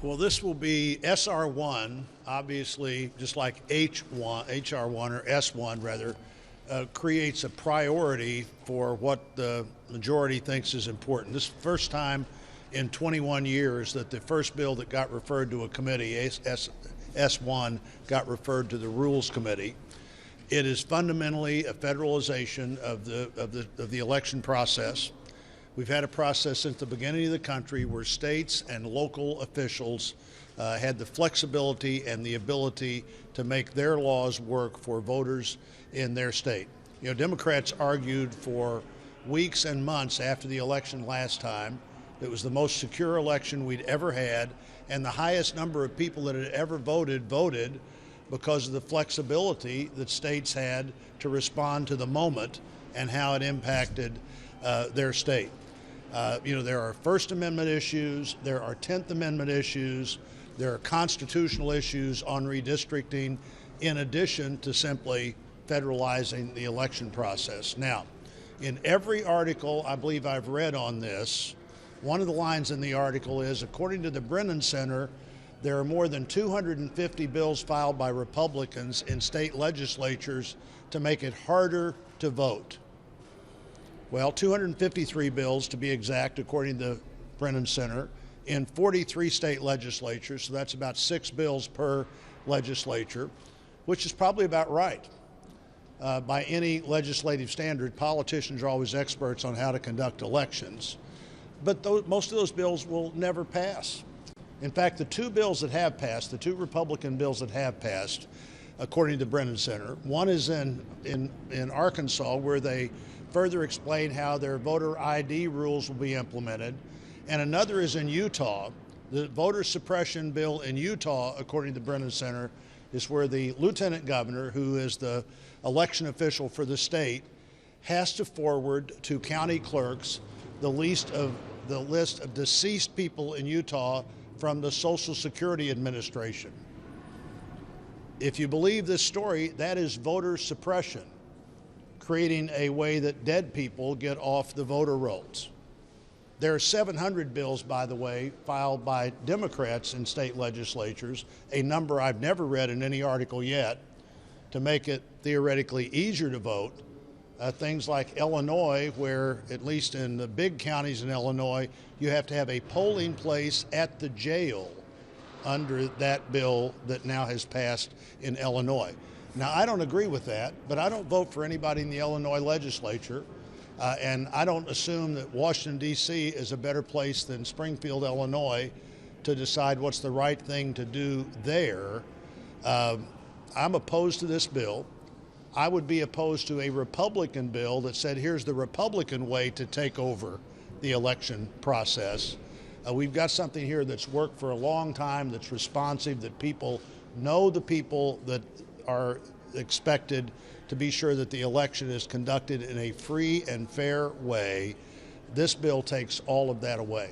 Well, this will be SR1, obviously, just like HR1 or S1 rather, creates a priority for what the majority thinks is important. This is the first time in 21 years that the first bill that got referred to a committee, S1, got referred to the Rules Committee. It is fundamentally a federalization of the election process. We've had a process since the beginning of the country where states and local officials had the flexibility and the ability to make their laws work for voters in their state. You know, Democrats argued for weeks and months after the election last time. It was the most secure election we'd ever had, and the highest number of people that had ever voted because of the flexibility that states had to respond to the moment and how it impacted their state. You know, there are First Amendment issues, there are 10th Amendment issues, there are constitutional issues on redistricting, in addition to simply federalizing the election process. Now, in every article I believe I've read on this, one of the lines in the article is, according to the Brennan Center, there are more than 250 bills filed by Republicans in state legislatures to make it harder to vote. Well, 253 bills to be exact, according to the Brennan Center, in 43 state legislatures, so that's about 6 bills per legislature, which is probably about right. By any legislative standard, politicians are always experts on how to conduct elections, but most of those bills will never pass. In fact, the two bills that have passed, the two Republican bills that have passed, according to the Brennan Center, one is in Arkansas, where they further explain how their voter ID rules will be implemented, and another is in Utah. The voter suppression bill in Utah, according to the Brennan Center, is where the lieutenant governor, who is the election official for the state, has to forward to county clerks the list of deceased people in Utah from the Social Security Administration. If you believe this story, that is voter suppression, creating a way that dead people get off the voter rolls. There are 700 bills, by the way, filed by Democrats in state legislatures, a number I've never read in any article yet, to make it theoretically easier to vote. Things like Illinois, where at least in the big counties in Illinois, you have to have a polling place at the jail under that bill that now has passed in Illinois. Now, I don't agree with that, but I don't vote for anybody in the Illinois legislature, and I don't assume that Washington, D.C. is a better place than Springfield, Illinois, to decide what's the right thing to do there. I'm opposed to this bill. I would be opposed to a Republican bill that said, here's the Republican way to take over the election process. We've got something here that's worked for a long time, that's responsive, that people know the people that are expected to be sure that the election is conducted in a free and fair way. This bill takes all of that away.